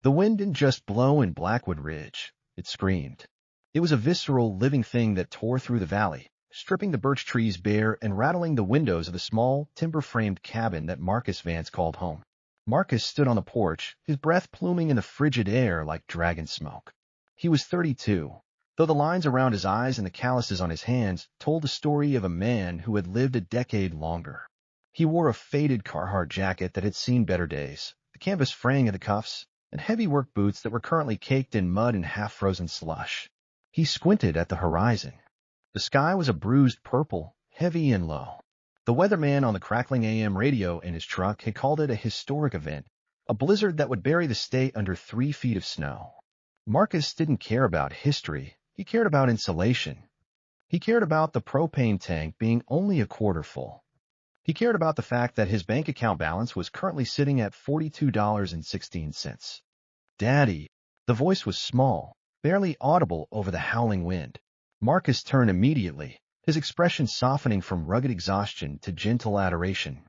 The wind didn't just blow in Blackwood Ridge. It screamed. It was a visceral, living thing that tore through the valley, stripping the birch trees bare and rattling the windows of the small, timber-framed cabin that Marcus Vance called home. Marcus stood on the porch, his breath pluming in the frigid air like dragon smoke. He was 32, though the lines around his eyes and the calluses on his hands told the story of a man who had lived a decade longer. He wore a faded Carhartt jacket that had seen better days, the canvas fraying at the cuffs, and heavy work boots that were currently caked in mud and half-frozen slush. He squinted at the horizon. The sky was a bruised purple, heavy and low. The weatherman on the crackling AM radio in his truck had called it a historic event, a blizzard that would bury the state under 3 feet of snow. Marcus didn't care about history. He cared about insulation. He cared about the propane tank being only a quarter full. He cared about the fact that his bank account balance was currently sitting at $42.16. Daddy. The voice was small, barely audible over the howling wind. Marcus turned immediately, his expression softening from rugged exhaustion to gentle adoration.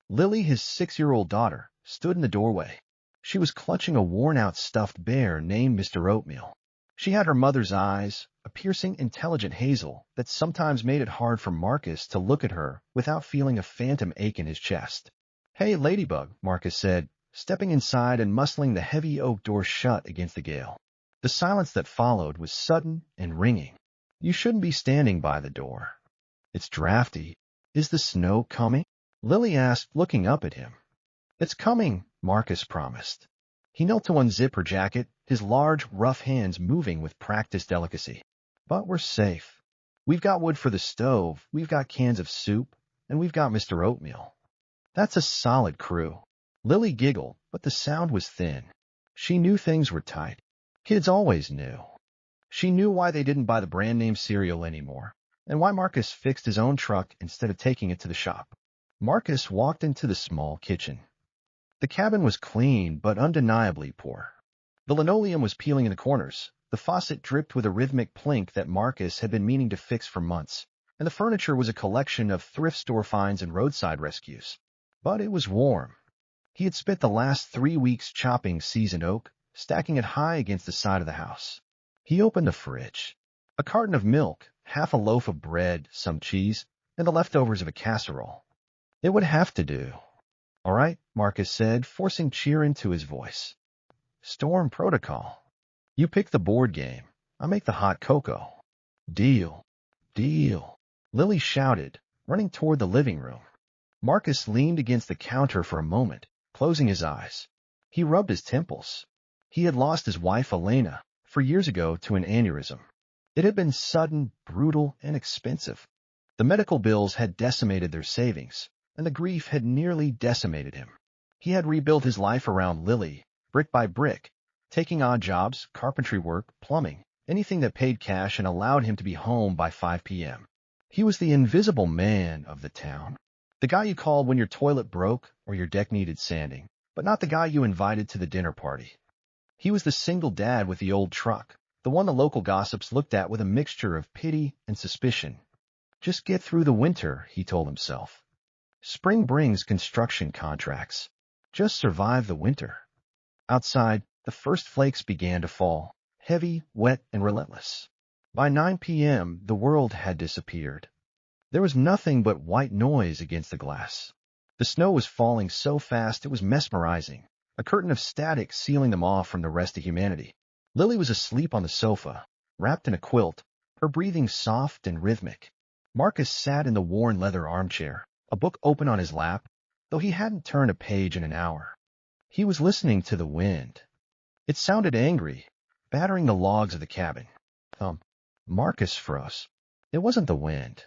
Lily, his 6-year-old daughter, stood in the doorway. She was clutching a worn-out stuffed bear named Mr. Oatmeal. She had her mother's eyes, a piercing, intelligent hazel that sometimes made it hard for Marcus to look at her without feeling a phantom ache in his chest. "Hey, Ladybug," Marcus said, stepping inside and muscling the heavy oak door shut against the gale. The silence that followed was sudden and ringing. "You shouldn't be standing by the door. It's drafty. Is the snow coming?" Lily asked, looking up at him. "It's coming," Marcus promised. He knelt to unzip her jacket, his large, rough hands moving with practiced delicacy. "But we're safe. We've got wood for the stove, we've got cans of soup, and we've got Mr. Oatmeal. That's a solid crew." Lily giggled, but the sound was thin. She knew things were tight. Kids always knew. She knew why they didn't buy the brand-name cereal anymore, and why Marcus fixed his own truck instead of taking it to the shop. Marcus walked into the small kitchen. The cabin was clean, but undeniably poor. The linoleum was peeling in the corners, the faucet dripped with a rhythmic plink that Marcus had been meaning to fix for months, and the furniture was a collection of thrift store finds and roadside rescues. But it was warm. He had spent the last 3 weeks chopping seasoned oak, stacking it high against the side of the house. He opened the fridge. A carton of milk, half a loaf of bread, some cheese, and the leftovers of a casserole. It would have to do. "All right," Marcus said, forcing cheer into his voice. "Storm protocol. You pick the board game. I make the hot cocoa." "Deal. Deal," Lily shouted, running toward the living room. Marcus leaned against the counter for a moment, closing his eyes. He rubbed his temples. He had lost his wife, Elena, 4 years ago to an aneurysm. It had been sudden, brutal, and expensive. The medical bills had decimated their savings, and the grief had nearly decimated him. He had rebuilt his life around Lily, brick by brick, taking odd jobs, carpentry work, plumbing, anything that paid cash and allowed him to be home by 5 p.m. He was the invisible man of the town. The guy you called when your toilet broke or your deck needed sanding, but not the guy you invited to the dinner party. He was the single dad with the old truck, the one the local gossips looked at with a mixture of pity and suspicion. Just get through the winter, he told himself. Spring brings construction contracts. Just survive the winter. Outside, the first flakes began to fall, heavy, wet, and relentless. By 9 p.m., the world had disappeared. There was nothing but white noise against the glass. The snow was falling so fast it was mesmerizing, a curtain of static sealing them off from the rest of humanity. Lily was asleep on the sofa, wrapped in a quilt, her breathing soft and rhythmic. Marcus sat in the worn leather armchair, a book open on his lap, though he hadn't turned a page in an hour. He was listening to the wind. It sounded angry, battering the logs of the cabin. Thump. Marcus froze. It wasn't the wind.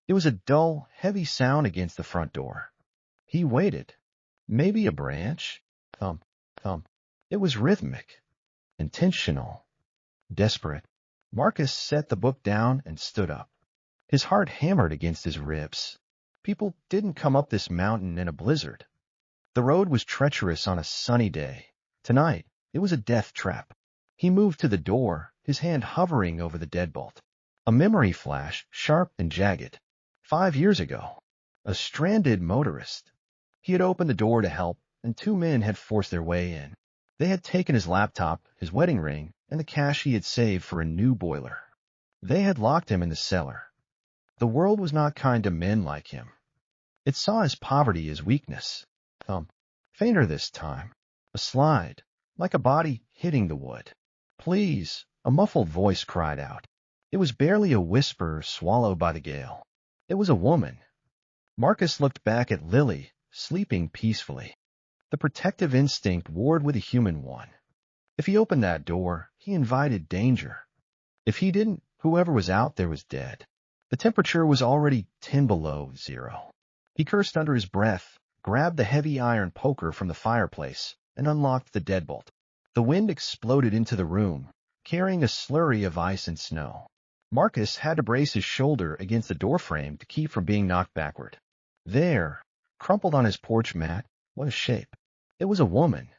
It was a dull, heavy sound against the front door. He waited. Maybe a branch? Thump, thump. It was rhythmic, intentional, desperate. Marcus set the book down and stood up. His heart hammered against his ribs. People didn't come up this mountain in a blizzard. The road was treacherous on a sunny day. Tonight, it was a death trap. He moved to the door, his hand hovering over the deadbolt. A memory flash, sharp and jagged. 5 years ago, a stranded motorist. He had opened the door to help, and 2 men had forced their way in. They had taken his laptop, his wedding ring, and the cash he had saved for a new boiler. They had locked him in the cellar. The world was not kind to men like him. It saw his poverty as weakness. Thump. Fainter this time. A slide, like a body hitting the wood. Please, a muffled voice cried out. It was barely a whisper swallowed by the gale. It was a woman. Marcus looked back at Lily, sleeping peacefully. The protective instinct warred with a human one. If he opened that door, he invited danger. If he didn't, whoever was out there was dead. The temperature was already 10 below zero. He cursed under his breath, grabbed the heavy iron poker from the fireplace, and unlocked the deadbolt. The wind exploded into the room, carrying a slurry of ice and snow. Marcus had to brace his shoulder against the doorframe to keep from being knocked backward. There, crumpled on his porch mat, what a shape. It was a woman.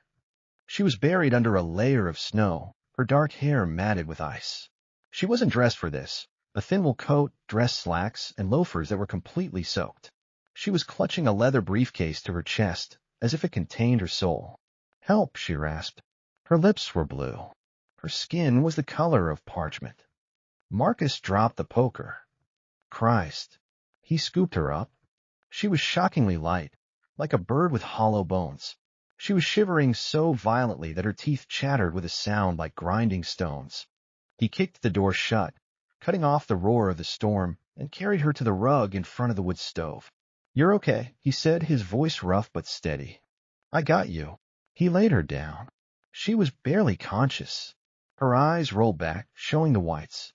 She was buried under a layer of snow, her dark hair matted with ice. She wasn't dressed for this, a thin wool coat, dress slacks, and loafers that were completely soaked. She was clutching a leather briefcase to her chest, as if it contained her soul. Help, she rasped. Her lips were blue. Her skin was the color of parchment. Marcus dropped the poker. Christ. He scooped her up. She was shockingly light, like a bird with hollow bones. She was shivering so violently that her teeth chattered with a sound like grinding stones. He kicked the door shut, cutting off the roar of the storm, and carried her to the rug in front of the wood stove. You're okay, he said, his voice rough but steady. I got you. He laid her down. She was barely conscious. Her eyes rolled back, showing the whites.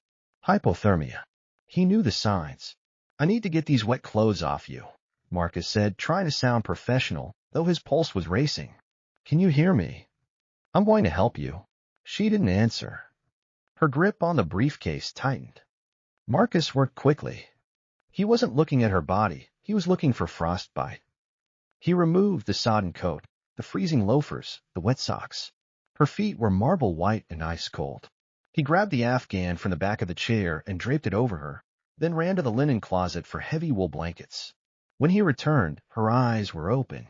Hypothermia. He knew the signs. I need to get these wet clothes off you, Marcus said, trying to sound professional, though his pulse was racing. Can you hear me? I'm going to help you. She didn't answer. Her grip on the briefcase tightened. Marcus worked quickly. He wasn't looking at her body. He was looking for frostbite. He removed the sodden coat, the freezing loafers, the wet socks. Her feet were marble white and ice cold. He grabbed the Afghan from the back of the chair and draped it over her, then ran to the linen closet for heavy wool blankets. When he returned, her eyes were open.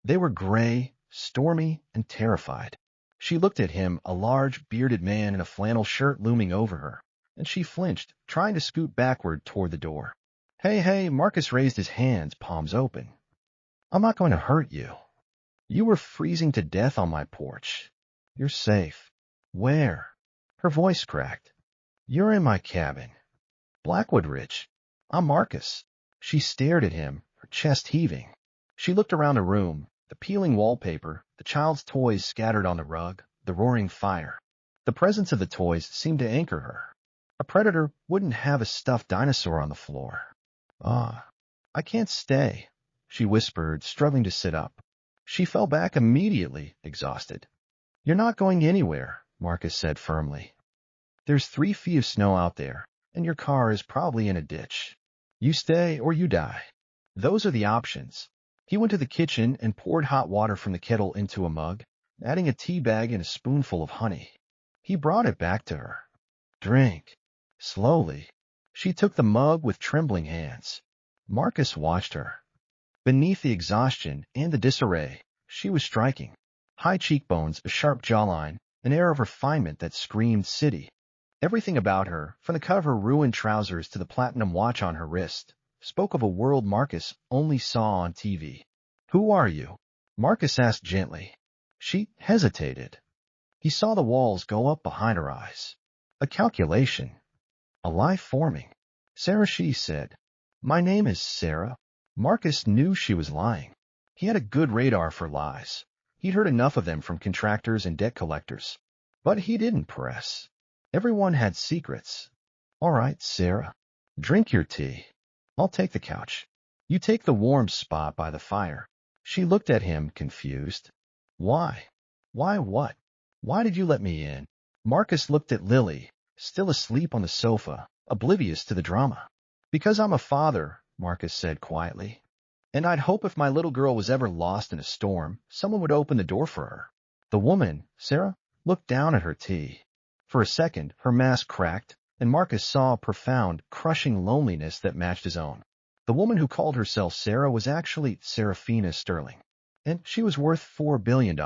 They were gray, stormy, and terrified. She looked at him, a large, bearded man in a flannel shirt looming over her, and she flinched, trying to scoot backward toward the door. Hey, Marcus raised his hands, palms open. I'm not going to hurt you. You were freezing to death on my porch. You're safe. Where? Her voice cracked. You're in my cabin. Blackwood Ridge. I'm Marcus. She stared at him, her chest heaving. She looked around the room, the peeling wallpaper, the child's toys scattered on the rug, the roaring fire. The presence of the toys seemed to anchor her. A predator wouldn't have a stuffed dinosaur on the floor. I can't stay, she whispered, struggling to sit up. She fell back immediately, exhausted. You're not going anywhere, Marcus said firmly. There's 3 feet of snow out there, and your car is probably in a ditch. You stay or you die. Those are the options. He went to the kitchen and poured hot water from the kettle into a mug, adding a tea bag and a spoonful of honey. He brought it back to her. Drink. Slowly. She took the mug with trembling hands. Marcus watched her. Beneath the exhaustion and the disarray, she was striking. High cheekbones, a sharp jawline, an air of refinement that screamed city. Everything about her, from the cut of her ruined trousers to the platinum watch on her wrist, spoke of a world Marcus only saw on TV. Who are you? Marcus asked gently. She hesitated. He saw the walls go up behind her eyes. A calculation. A life forming. Sarah, she said. My name is Sarah. Marcus knew she was lying. He had a good radar for lies. He'd heard enough of them from contractors and debt collectors. But he didn't press. Everyone had secrets. All right, Sarah. Drink your tea. I'll take the couch. You take the warm spot by the fire. She looked at him, confused. Why? Why what? Why did you let me in? Marcus looked at Lily, still asleep on the sofa, oblivious to the drama. Because I'm a father, Marcus said quietly. And I'd hope if my little girl was ever lost in a storm, someone would open the door for her. The woman, Sarah, looked down at her tea. For a second, her mask cracked, and Marcus saw a profound, crushing loneliness that matched his own. The woman who called herself Sarah was actually Seraphina Sterling, and she was worth $4 billion.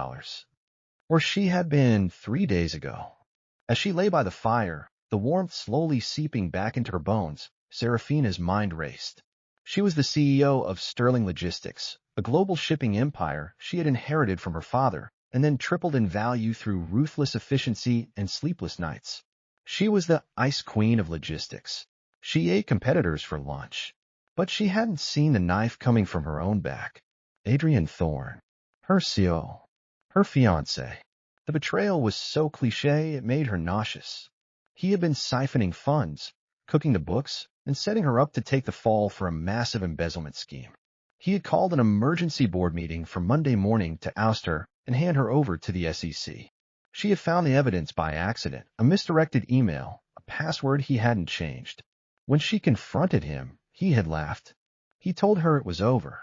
or she had been 3 days ago. As she lay by the fire, the warmth slowly seeping back into her bones, Serafina's mind raced. She was the CEO of Sterling Logistics, a global shipping empire she had inherited from her father, and then tripled in value through ruthless efficiency and sleepless nights. She was the ice queen of logistics. She ate competitors for lunch. But she hadn't seen the knife coming from her own back. Adrian Thorne, her CO, her fiancé. The betrayal was so cliché it made her nauseous. He had been siphoning funds, cooking the books, and setting her up to take the fall for a massive embezzlement scheme. He had called an emergency board meeting for Monday morning to oust her and hand her over to the SEC. She had found the evidence by accident, a misdirected email, a password he hadn't changed. When she confronted him, he had laughed. He told her it was over.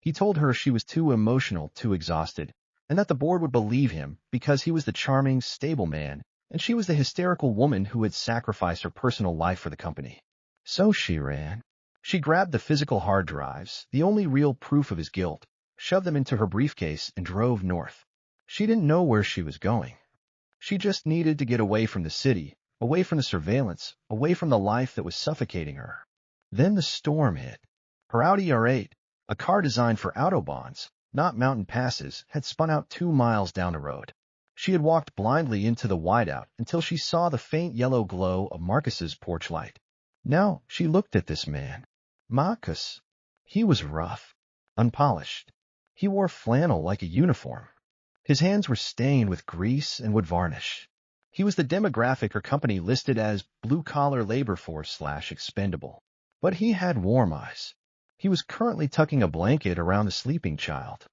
He told her she was too emotional, too exhausted, and that the board would believe him because he was the charming, stable man, and she was the hysterical woman who had sacrificed her personal life for the company. So she ran. She grabbed the physical hard drives, the only real proof of his guilt, shoved them into her briefcase, and drove north. She didn't know where she was going. She just needed to get away from the city, away from the surveillance, away from the life that was suffocating her. Then the storm hit. Her Audi R8, a car designed for autobahns, not mountain passes, had spun out 2 miles down the road. She had walked blindly into the whiteout until she saw the faint yellow glow of Marcus's porch light. Now she looked at this man. Marcus. He was rough, unpolished. He wore flannel like a uniform. His hands were stained with grease and wood varnish. He was the demographic her company listed as blue-collar labor force/expendable. But he had warm eyes. He was currently tucking a blanket around the sleeping child.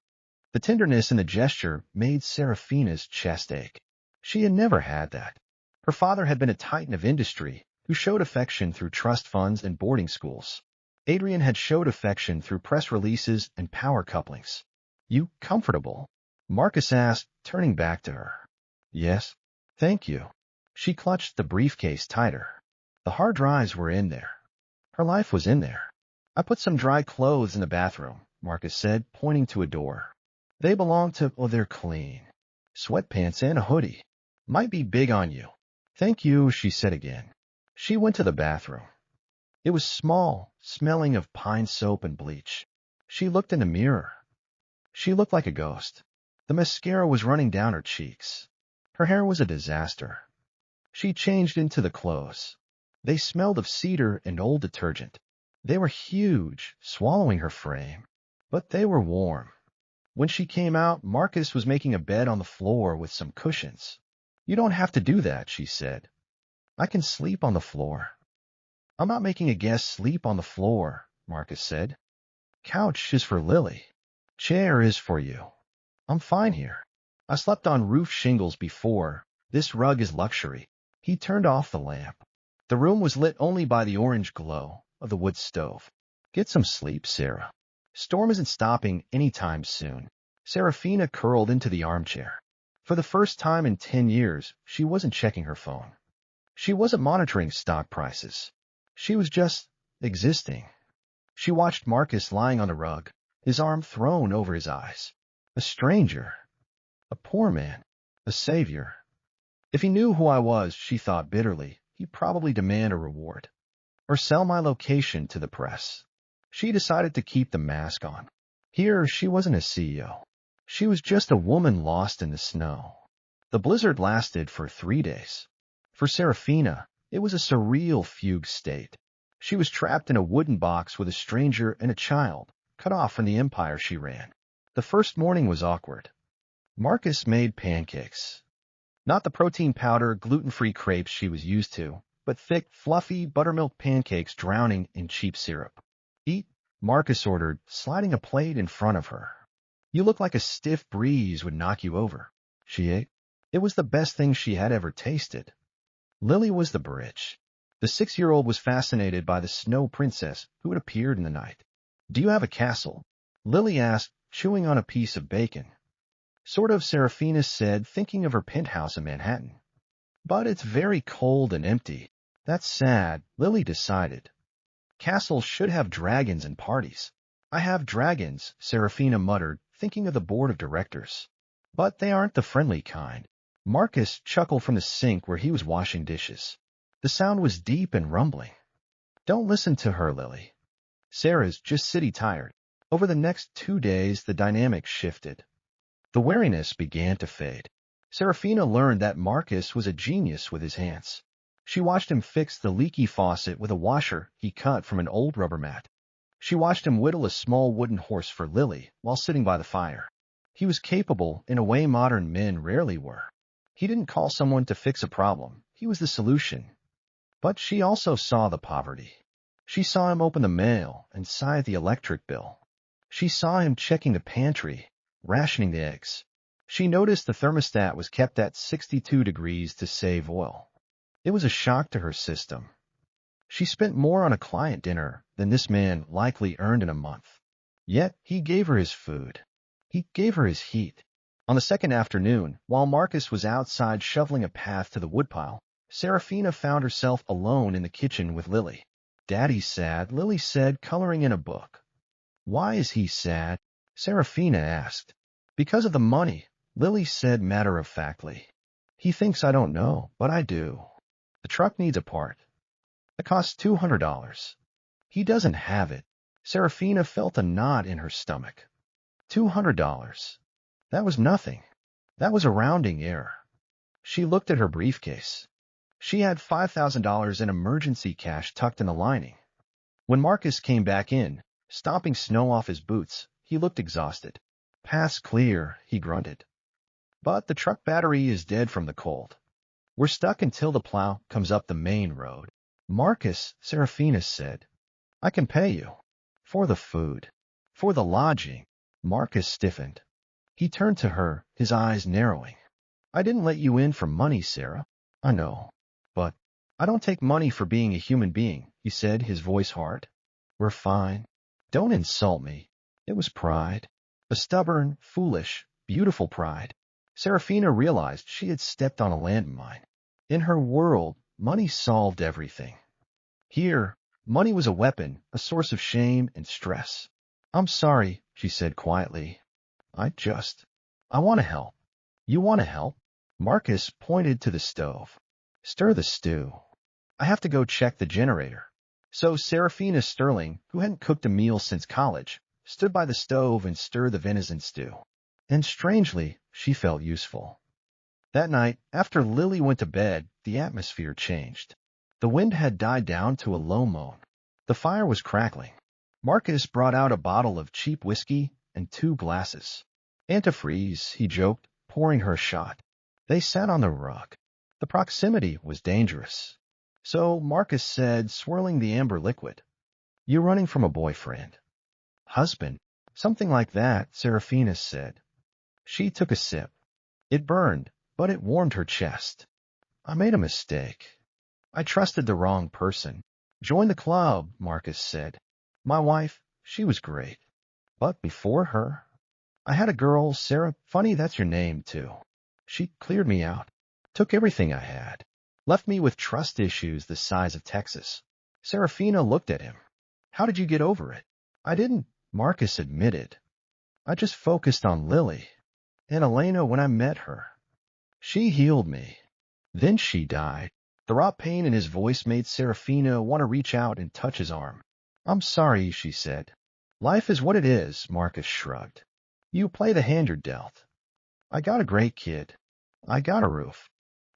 The tenderness in the gesture made Serafina's chest ache. She had never had that. Her father had been a titan of industry who showed affection through trust funds and boarding schools. Adrian had showed affection through press releases and power couplings. You comfortable? Marcus asked, turning back to her. Yes, thank you. She clutched the briefcase tighter. The hard drives were in there. Her life was in there. I put some dry clothes in the bathroom, Marcus said, pointing to a door. They belong to, oh, they're clean. Sweatpants and a hoodie. Might be big on you. Thank you, she said again. She went to the bathroom. It was small, smelling of pine soap and bleach. She looked in the mirror. She looked like a ghost. The mascara was running down her cheeks. Her hair was a disaster. She changed into the clothes. They smelled of cedar and old detergent. They were huge, swallowing her frame. But they were warm. When she came out, Marcus was making a bed on the floor with some cushions. You don't have to do that, she said. I can sleep on the floor. I'm not making a guest sleep on the floor, Marcus said. Couch is for Lily. Chair is for you. I'm fine here. I slept on roof shingles before. This rug is luxury. He turned off the lamp. The room was lit only by the orange glow of the wood stove. Get some sleep, Sarah. Storm isn't stopping any time soon. Serafina curled into the armchair. For the first time in 10 years, she wasn't checking her phone. She wasn't monitoring stock prices. She was just existing. She watched Marcus lying on the rug, his arm thrown over his eyes. A stranger. A poor man. A savior. If he knew who I was, she thought bitterly, he'd probably demand a reward. Or sell my location to the press. She decided to keep the mask on. Here, she wasn't a CEO. She was just a woman lost in the snow. The blizzard lasted for 3 days. For Serafina, it was a surreal fugue state. She was trapped in a wooden box with a stranger and a child, cut off from the empire she ran. The first morning was awkward. Marcus made pancakes. Not the protein powder, gluten-free crepes she was used to, but thick, fluffy buttermilk pancakes drowning in cheap syrup. Eat, Marcus ordered, sliding a plate in front of her. You look like a stiff breeze would knock you over. She ate. It was the best thing she had ever tasted. Lily was the bridge. The 6-year-old was fascinated by the snow princess who had appeared in the night. Do you have a castle? Lily asked, chewing on a piece of bacon. Sort of, Serafina said, thinking of her penthouse in Manhattan. But it's very cold and empty. That's sad, Lily decided. Castles should have dragons and parties. I have dragons, Serafina muttered, thinking of the board of directors. but they aren't the friendly kind. Marcus chuckled from the sink where he was washing dishes. The sound was deep and rumbling. Don't listen to her, Lily. Sarah's just city tired. Over the next 2 days, the dynamic shifted. The wariness began to fade. Serafina learned that Marcus was a genius with his hands. She watched him fix the leaky faucet with a washer he cut from an old rubber mat. She watched him whittle a small wooden horse for Lily while sitting by the fire. He was capable in a way modern men rarely were. He didn't call someone to fix a problem. He was the solution. But she also saw the poverty. She saw him open the mail and sigh at the electric bill. She saw him checking the pantry, rationing the eggs. She noticed the thermostat was kept at 62 degrees to save oil. It was a shock to her system. She spent more on a client dinner than this man likely earned in a month. Yet he gave her his food. He gave her his heat. On the second afternoon, while Marcus was outside shoveling a path to the woodpile, Serafina found herself alone in the kitchen with Lily. "Daddy's sad," Lily said, coloring in a book. "Why is he sad?" Serafina asked. "Because of the money," Lily said matter-of-factly. "He thinks I don't know, but I do. The truck needs a part. It costs $200. He doesn't have it." Serafina felt a knot in her stomach. $200. That was nothing. That was a rounding error. She looked at her briefcase. She had $5,000 in emergency cash tucked in the lining. When Marcus came back in, stomping snow off his boots, he looked exhausted. "Path's clear," he grunted. "But the truck battery is dead from the cold. We're stuck until the plow comes up the main road." "Marcus," Serafina said, "I can pay you. For the food. For the lodging." Marcus stiffened. He turned to her, his eyes narrowing. "I didn't let you in for money, Sarah. I know. But I don't take money for being a human being," he said, his voice hard. "We're fine. Don't insult me." It was pride. A stubborn, foolish, beautiful pride. Serafina realized she had stepped on a landmine. In her world, money solved everything. Here, money was a weapon, a source of shame and stress. "I'm sorry," she said quietly. I want to help." "You want to help?" Marcus pointed to the stove. "Stir the stew. I have to go check the generator." So Serafina Sterling, who hadn't cooked a meal since college, stood by the stove and stirred the venison stew. And strangely, she felt useful. That night, after Lily went to bed, the atmosphere changed. The wind had died down to a low moan. The fire was crackling. Marcus brought out a bottle of cheap whiskey and 2 glasses. "Antifreeze," he joked, pouring her a shot. They sat on the rug. The proximity was dangerous. So Marcus said, swirling the amber liquid, "You're running from a boyfriend." "Husband." "Something like that," Serafina said. She took a sip. It burned, but it warmed her chest. "I made a mistake. I trusted the wrong person." "Join the club," Marcus said. "My wife, she was great. But before her, I had a girl, Sarah. Funny that's your name, too. She cleared me out, took everything I had, left me with trust issues the size of Texas." Serafina looked at him. "How did you get over it?" "I didn't," Marcus admitted. "I just focused on Lily and Elena when I met her. She healed me. Then she died." The raw pain in his voice made Serafina want to reach out and touch his arm. "I'm sorry," she said. "Life is what it is," Marcus shrugged. "You play the hand you're dealt. I got a great kid. I got a roof.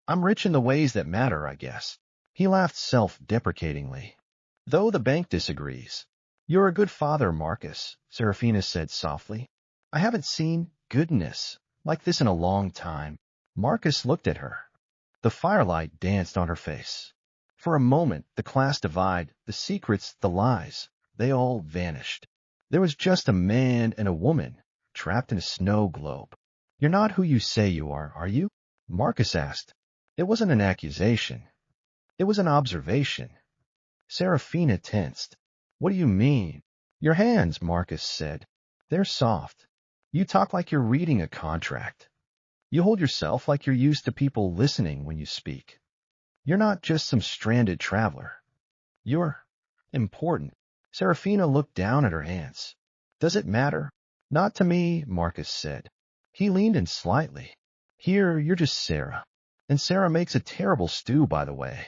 I'm rich in the ways that matter, I guess." He laughed self-deprecatingly. "Though the bank disagrees." "You're a good father, Marcus," Serafina said softly. "I haven't seen goodness like this in a long time." Marcus looked at her. The firelight danced on her face. For a moment, the class divide, the secrets, the lies, they all vanished. There was just a man and a woman, trapped in a snow globe. "You're not who you say you are you?" Marcus asked. It wasn't an accusation. It was an observation. Serafina tensed. "What do you mean?" "Your hands," Marcus said. "They're soft. You talk like you're reading a contract. You hold yourself like you're used to people listening when you speak. You're not just some stranded traveler. You're important." Serafina looked down at her hands. "Does it matter?" "Not to me," Marcus said. He leaned in slightly. Here, you're just Sarah. And Sarah makes a terrible stew, by the way.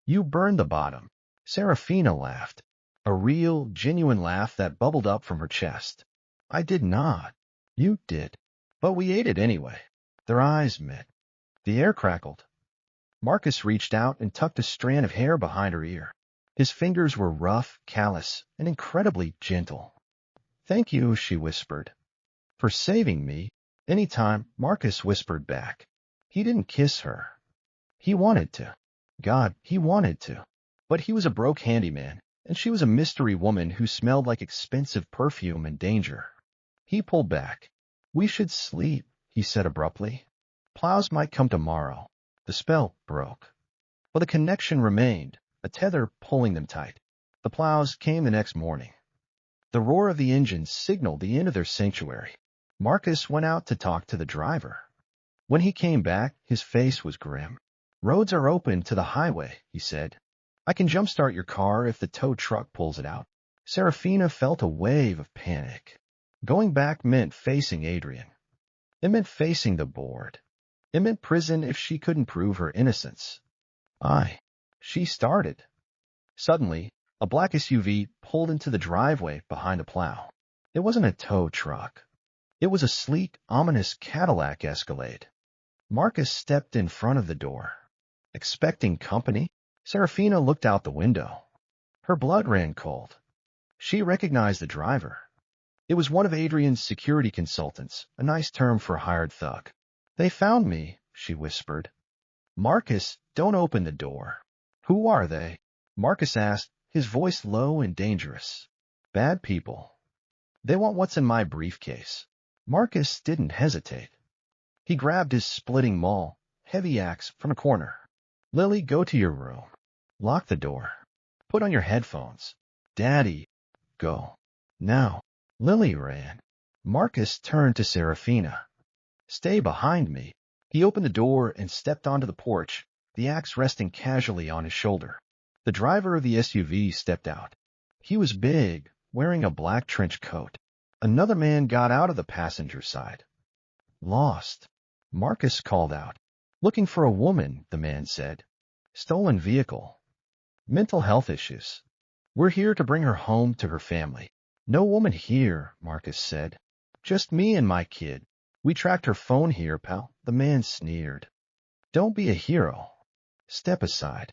You burned the bottom. Serafina laughed. A real, genuine laugh that bubbled up from her chest. I did not. You did. But we ate it anyway. Their eyes met. The air crackled. Marcus reached out and tucked a strand of hair behind her ear. His fingers were rough, callous, and incredibly gentle. Thank you, she whispered. For saving me. Any time, Marcus whispered back. He didn't kiss her. He wanted to. God, he wanted to. But he was a broke handyman, and she was a mystery woman who smelled like expensive perfume and danger. He pulled back. We should sleep, he said abruptly. Plows might come tomorrow. The spell broke. But the connection remained, a tether pulling them tight. The plows came the next morning. The roar of the engines signaled the end of their sanctuary. Marcus went out to talk to the driver. When he came back, his face was grim. Roads are open to the highway, he said. I can jumpstart your car if the tow truck pulls it out. Serafina felt a wave of panic. Going back meant facing Adrian. It meant facing the board. It meant prison if she couldn't prove her innocence. She started. Suddenly, a black SUV pulled into the driveway behind a plow. It wasn't a tow truck. It was a sleek, ominous Cadillac Escalade. Marcus stepped in front of the door. Expecting company, Serafina looked out the window. Her blood ran cold. She recognized the driver. It was one of Adrian's security consultants, a nice term for a hired thug. They found me, she whispered. Marcus, don't open the door. Who are they? Marcus asked, his voice low and dangerous. Bad people. They want what's in my briefcase. Marcus didn't hesitate. He grabbed his splitting maul, heavy axe, from a corner. Lily, go to your room. Lock the door. Put on your headphones. Daddy, go. Now. Lily ran. Marcus turned to Serafina. Stay behind me. He opened the door and stepped onto the porch, the axe resting casually on his shoulder. The driver of the SUV stepped out. He was big, wearing a black trench coat. Another man got out of the passenger side. Lost. Marcus called out. Looking for a woman, the man said. Stolen vehicle. Mental health issues. We're here to bring her home to her family. No woman here, Marcus said. Just me and my kid. We tracked her phone here, pal. The man sneered. Don't be a hero. Step aside.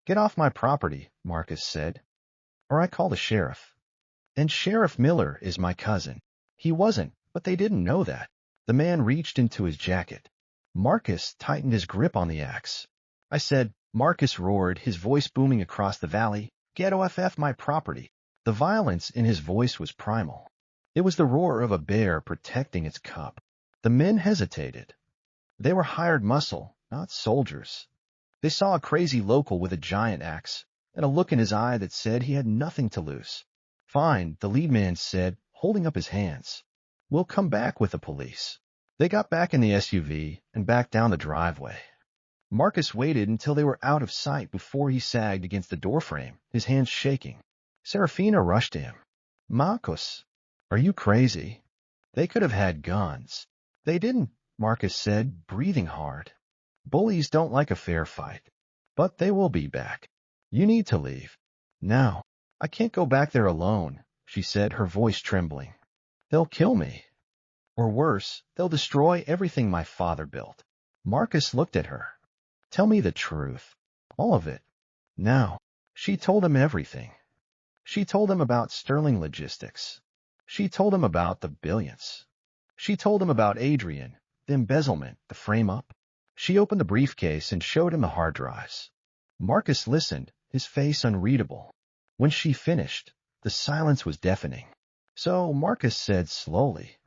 Get off my property, Marcus said. Or I call the sheriff. And Sheriff Miller is my cousin. He wasn't, but they didn't know that. The man reached into his jacket. Marcus tightened his grip on the axe. I said, Marcus roared, his voice booming across the valley, get off my property. The violence in his voice was primal. It was the roar of a bear protecting its cub. The men hesitated. They were hired muscle, not soldiers. They saw a crazy local with a giant axe, and a look in his eye that said he had nothing to lose. Fine, the lead man said, holding up his hands. We'll come back with the police. They got back in the SUV and back down the driveway. Marcus waited until they were out of sight before he sagged against the doorframe, his hands shaking. Serafina rushed to him. Marcus, are you crazy? They could have had guns. They didn't, Marcus said, breathing hard. Bullies don't like a fair fight. But they will be back. You need to leave. Now. I can't go back there alone, she said, her voice trembling. They'll kill me. Or worse, they'll destroy everything my father built. Marcus looked at her. Tell me the truth. All of it. Now. She told him everything. She told him about Sterling Logistics. She told him about the billions. She told him about Adrian, the embezzlement, the frame-up. She opened the briefcase and showed him the hard drives. Marcus listened, his face unreadable. When she finished, the silence was deafening. So Marcus said slowly,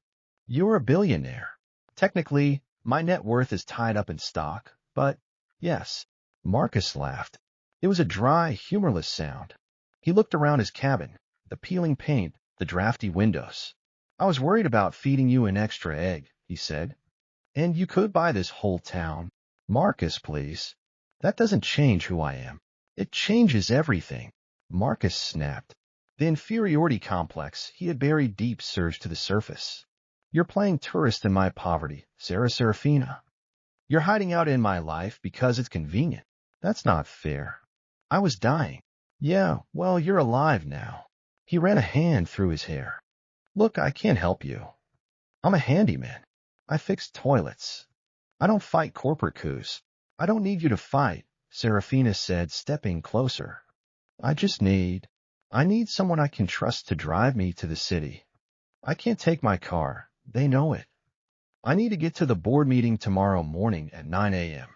You're a billionaire. Technically, my net worth is tied up in stock, but yes. Marcus laughed. It was a dry, humorless sound. He looked around his cabin, the peeling paint, the drafty windows. I was worried about feeding you an extra egg, he said. And you could buy this whole town. Marcus, please. That doesn't change who I am. It changes everything. Marcus snapped. The inferiority complex he had buried deep surged to the surface. You're playing tourist in my poverty, Serafina. You're hiding out in my life because it's convenient. That's not fair. I was dying. Yeah, well, you're alive now. He ran a hand through his hair. Look, I can't help you. I'm a handyman. I fix toilets. I don't fight corporate coups. I don't need you to fight, Serafina said, stepping closer. I need someone I can trust to drive me to the city. I can't take my car. They know it. I need to get to the board meeting tomorrow morning at 9 a.m.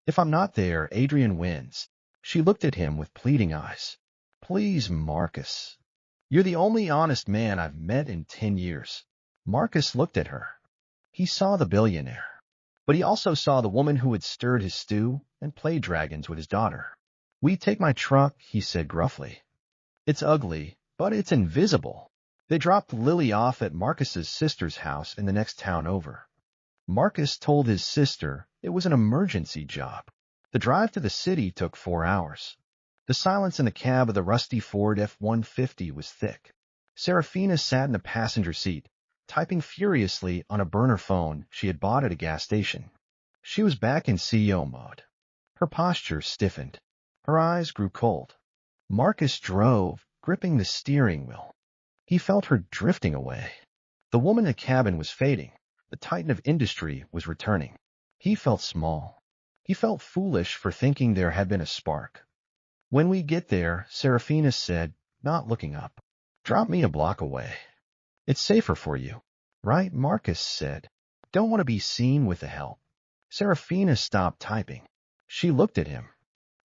If I'm not there, Adrian wins. She looked at him with pleading eyes. Please, Marcus. You're the only honest man I've met in 10 years. Marcus looked at her. He saw the billionaire. But he also saw the woman who had stirred his stew and played dragons with his daughter. We take my truck, he said gruffly. It's ugly, but it's invisible. They dropped Lily off at Marcus's sister's house in the next town over. Marcus told his sister it was an emergency job. The drive to the city took 4 hours. The silence in the cab of the rusty Ford F-150 was thick. Serafina sat in the passenger seat, typing furiously on a burner phone she had bought at a gas station. She was back in CEO mode. Her posture stiffened. Her eyes grew cold. Marcus drove, gripping the steering wheel. He felt her drifting away. The woman in the cabin was fading. The titan of industry was returning. He felt small. He felt foolish for thinking there had been a spark. When we get there, Serafina said, not looking up. Drop me a block away. It's safer for you. Right, Marcus said. Don't want to be seen with the help. Serafina stopped typing. She looked at him.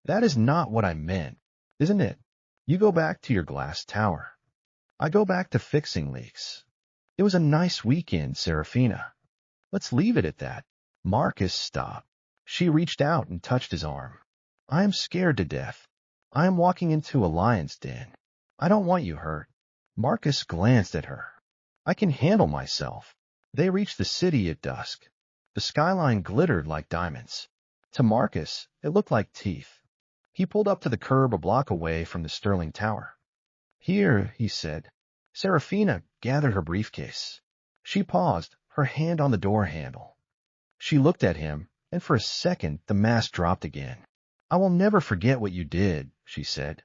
That is not what I meant, isn't it? You go back to your glass tower. I go back to fixing leaks. It was a nice weekend, Serafina. Let's leave it at that. Marcus stopped. She reached out and touched his arm. I am scared to death. I am walking into a lion's den. I don't want you hurt. Marcus glanced at her. I can handle myself. They reached the city at dusk. The skyline glittered like diamonds. To Marcus, it looked like teeth. He pulled up to the curb a block away from the Sterling Tower. Here, he said. Serafina gathered her briefcase. She paused, her hand on the door handle. She looked at him, and for a second the mask dropped again. I will never forget what you did, she said.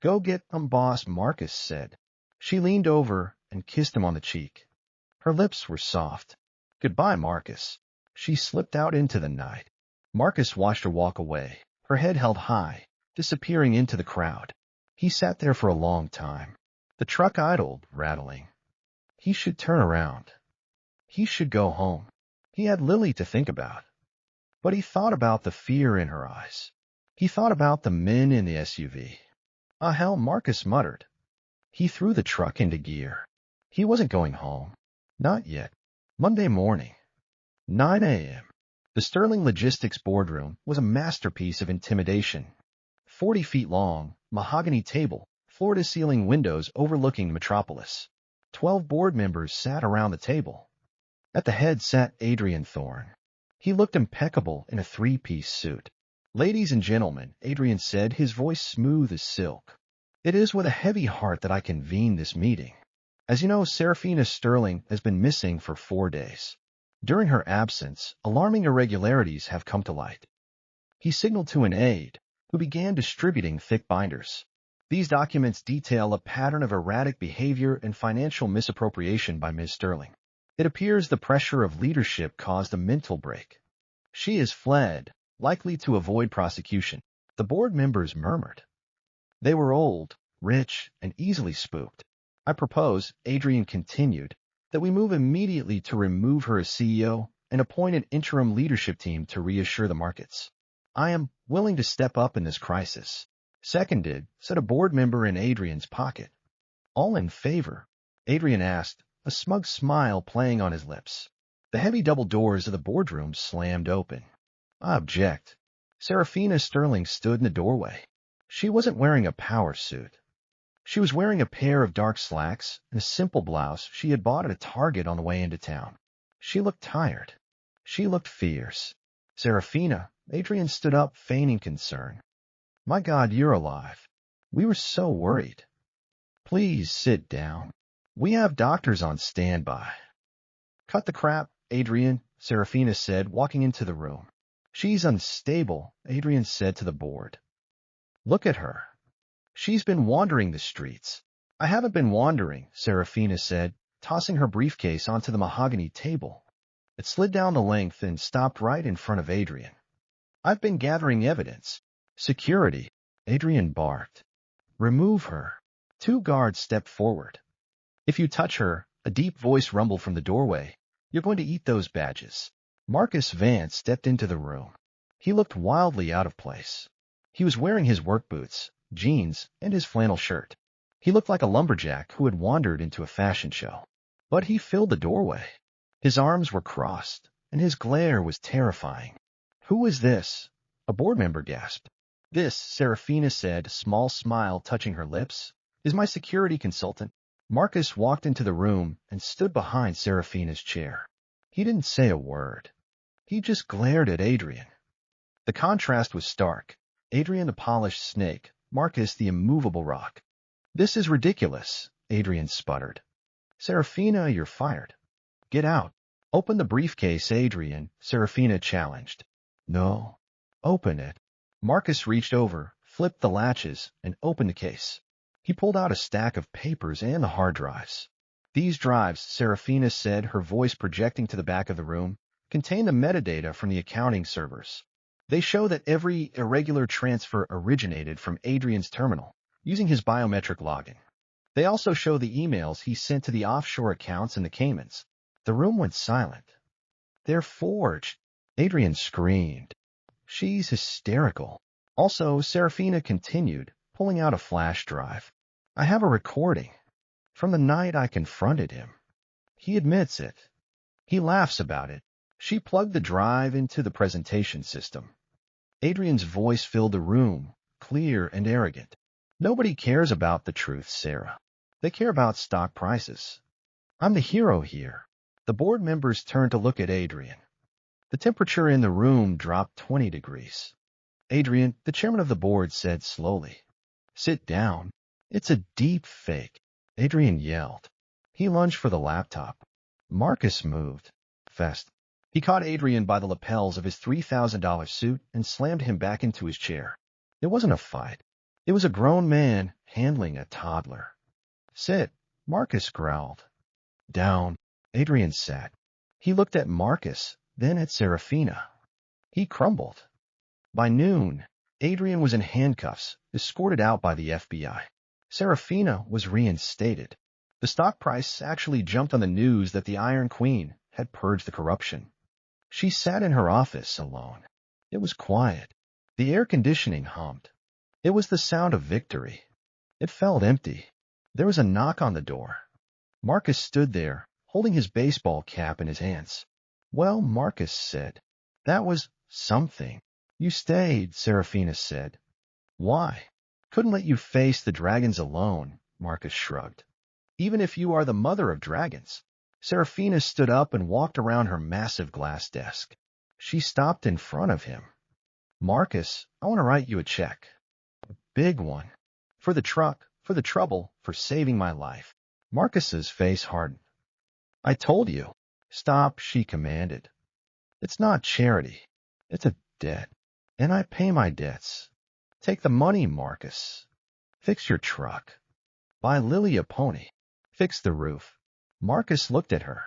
Go get them, boss, Marcus said. She leaned over and kissed him on the cheek. Her lips were soft. Goodbye, Marcus. She slipped out into the night. Marcus watched her walk away, her head held high, disappearing into the crowd. He sat there for a long time. The truck idled, rattling. He should turn around. He should go home. He had Lily to think about. But he thought about the fear in her eyes. He thought about the men in the SUV. Ah, hell, Marcus muttered. He threw the truck into gear. He wasn't going home. Not yet. Monday morning. 9 a.m. The Sterling Logistics boardroom was a masterpiece of intimidation. 40 feet long, mahogany table, floor-to-ceiling windows overlooking the metropolis. 12 board members sat around the table. At the head sat Adrian Thorne. He looked impeccable in a three-piece suit. Ladies and gentlemen, Adrian said, his voice smooth as silk. It is with a heavy heart that I convene this meeting. As you know, Serafina Sterling has been missing for 4 days. During her absence, alarming irregularities have come to light. He signaled to an aide, who began distributing thick binders. These documents detail a pattern of erratic behavior and financial misappropriation by Ms. Sterling. It appears the pressure of leadership caused a mental break. She has fled, likely to avoid prosecution. The board members murmured. They were old, rich, and easily spooked. I propose, Adrian continued, that we move immediately to remove her as CEO and appoint an interim leadership team to reassure the markets. I am willing to step up in this crisis. Seconded, said a board member in Adrian's pocket. All in favor? Adrian asked, a smug smile playing on his lips. The heavy double doors of the boardroom slammed open. I object. Serafina Sterling stood in the doorway. She wasn't wearing a power suit. She was wearing a pair of dark slacks and a simple blouse she had bought at a Target on the way into town. She looked tired. She looked fierce. Serafina, Adrian stood up, feigning concern. My God, you're alive. We were so worried. Please sit down. We have doctors on standby. Cut the crap, Adrian, Serafina said, walking into the room. She's unstable, Adrian said to the board. Look at her. She's been wandering the streets. I haven't been wandering, Serafina said, tossing her briefcase onto the mahogany table. It slid down the length and stopped right in front of Adrian. I've been gathering evidence. Security, Adrian barked. Remove her. 2 guards stepped forward. If you touch her, a deep voice rumbled from the doorway. You're going to eat those badges. Marcus Vance stepped into the room. He looked wildly out of place. He was wearing his work boots, jeans, and his flannel shirt. He looked like a lumberjack who had wandered into a fashion show. But he filled the doorway. His arms were crossed, and his glare was terrifying. Who is this? A board member gasped. This, Serafina said, a small smile touching her lips, is my security consultant. Marcus walked into the room and stood behind Serafina's chair. He didn't say a word. He just glared at Adrian. The contrast was stark. Adrian the polished snake, Marcus the immovable rock. This is ridiculous, Adrian sputtered. Serafina, you're fired. Get out. Open the briefcase, Adrian, Serafina challenged. No. Open it. Marcus reached over, flipped the latches, and opened the case. He pulled out a stack of papers and the hard drives. These drives, Serafina said, her voice projecting to the back of the room, contain the metadata from the accounting servers. They show that every irregular transfer originated from Adrian's terminal, using his biometric login. They also show the emails he sent to the offshore accounts in the Caymans. The room went silent. They're forged. Adrian screamed. She's hysterical. Also, Serafina continued, pulling out a flash drive. I have a recording. From the night I confronted him. He admits it. He laughs about it. She plugged the drive into the presentation system. Adrian's voice filled the room, clear and arrogant. Nobody cares about the truth, Sarah. They care about stock prices. I'm the hero here. The board members turned to look at Adrian. The temperature in the room dropped 20 degrees. Adrian, the chairman of the board, said slowly, Sit down. It's a deep fake. Adrian yelled. He lunged for the laptop. Marcus moved. Fast. He caught Adrian by the lapels of his $3,000 suit and slammed him back into his chair. It wasn't a fight. It was a grown man handling a toddler. Sit, Marcus growled. Down. Adrian sat. He looked at Marcus, then at Serafina. He crumbled. By noon, Adrian was in handcuffs, escorted out by the FBI. Serafina was reinstated. The stock price actually jumped on the news that the Iron Queen had purged the corruption. She sat in her office alone. It was quiet. The air conditioning hummed. It was the sound of victory. It felt empty. There was a knock on the door. Marcus stood there, holding his baseball cap in his hands. Well, Marcus said. That was something. You stayed, Serafina said. Why? Couldn't let you face the dragons alone, Marcus shrugged. Even if you are the mother of dragons. Serafina stood up and walked around her massive glass desk. She stopped in front of him. Marcus, I want to write you a check. A big one. For the truck, for the trouble, for saving my life. Marcus's face hardened. I told you. Stop, she commanded. It's not charity. It's a debt. And I pay my debts. Take the money, Marcus. Fix your truck. Buy Lily a pony. Fix the roof. Marcus looked at her.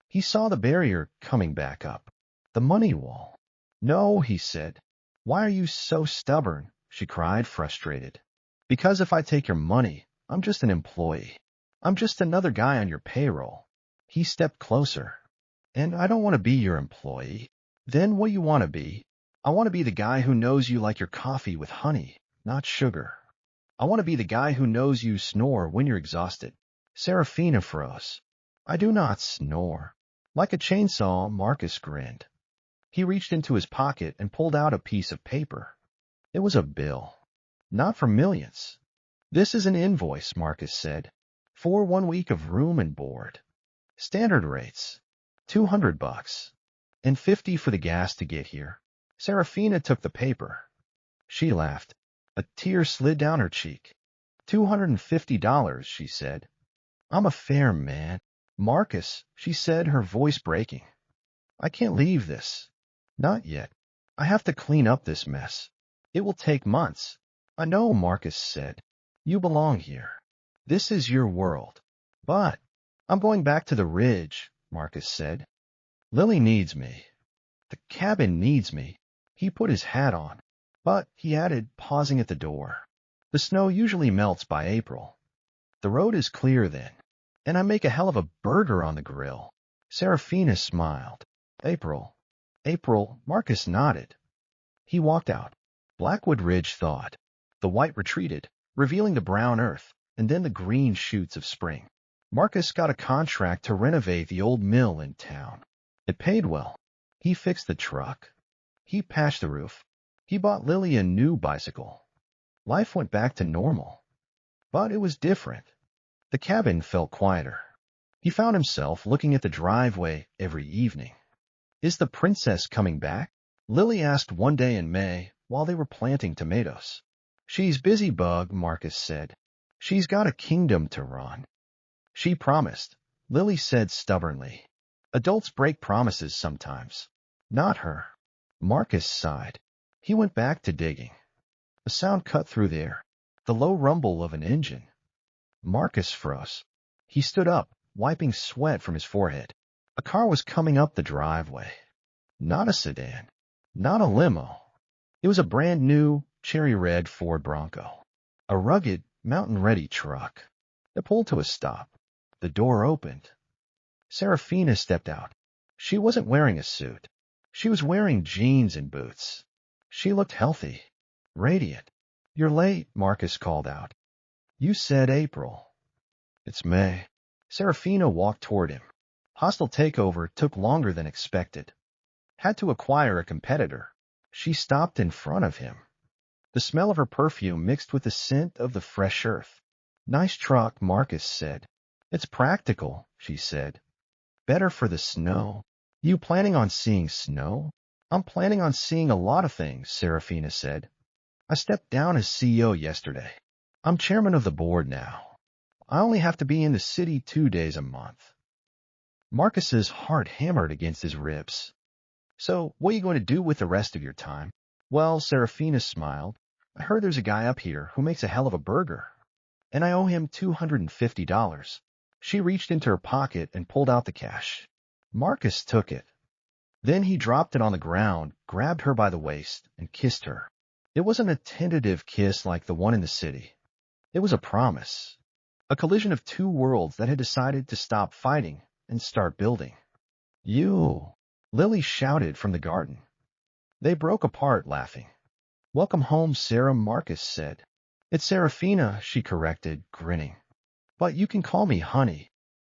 He saw the barrier coming back up. The money wall. No, he said. Why are you so stubborn? She cried, frustrated. Because if I take your money, I'm just an employee. I'm just another guy on your payroll. He stepped closer. And I don't want to be your employee. Then what do you want to be? I want to be the guy who knows you like your coffee with honey, not sugar. I want to be the guy who knows you snore when you're exhausted. Serafina froze. I do not snore. Like a chainsaw, Marcus grinned. He reached into his pocket and pulled out a piece of paper. It was a bill. Not for millions. This is an invoice, Marcus said. For 1 week of room and board. Standard rates. $200. And $50 for the gas to get here. Serafina took the paper. She laughed. A tear slid down her cheek. $250, she said. I'm a fair man. Marcus, she said, her voice breaking. I can't leave this. Not yet. I have to clean up this mess. It will take months. I know, Marcus said. You belong here. This is your world. But I'm going back to the ridge, Marcus said. Lily needs me. The cabin needs me. He put his hat on. But, he added, pausing at the door, the snow usually melts by April. The road is clear then, and I make a hell of a burger on the grill. Seraphina smiled. April. April, Marcus nodded. He walked out. Blackwood Ridge thawed. The white retreated, revealing the brown earth, and then the green shoots of spring. Marcus got a contract to renovate the old mill in town. It paid well. He fixed the truck. He patched the roof. He bought Lily a new bicycle. Life went back to normal. But it was different. The cabin felt quieter. He found himself looking at the driveway every evening. Is the princess coming back? Lily asked one day in May while they were planting tomatoes. She's busy, Bug, Marcus said. She's got a kingdom to run. She promised, Lily said stubbornly. Adults break promises sometimes. Not her. Marcus sighed. He went back to digging. A sound cut through the air, the low rumble of an engine. Marcus froze. He stood up, wiping sweat from his forehead. A car was coming up the driveway. Not a sedan. Not a limo. It was a brand-new, cherry-red Ford Bronco. A rugged, mountain-ready truck. It pulled to a stop. The door opened. Seraphina stepped out. She wasn't wearing a suit. She was wearing jeans and boots. She looked healthy, radiant. You're late, Marcus called out. You said April. It's May. Seraphina walked toward him. Hostile takeover took longer than expected. Had to acquire a competitor. She stopped in front of him. The smell of her perfume mixed with the scent of the fresh earth. Nice truck, Marcus said. It's practical, she said. Better for the snow. You planning on seeing snow? I'm planning on seeing a lot of things, Seraphina said. I stepped down as CEO yesterday. I'm chairman of the board now. I only have to be in the city 2 days a month. Marcus's heart hammered against his ribs. So, what are you going to do with the rest of your time? Well, Seraphina smiled. I heard there's a guy up here who makes a hell of a burger. And I owe him $250. She reached into her pocket and pulled out the cash. Marcus took it. Then he dropped it on the ground, grabbed her by the waist, and kissed her. It wasn't a tentative kiss like the one in the city. It was a promise. A collision of two worlds that had decided to stop fighting and start building. You! Lily shouted from the garden. They broke apart, laughing. Welcome home, Sarah, Marcus said. It's Seraphina, she corrected, grinning. But you can call me Honey.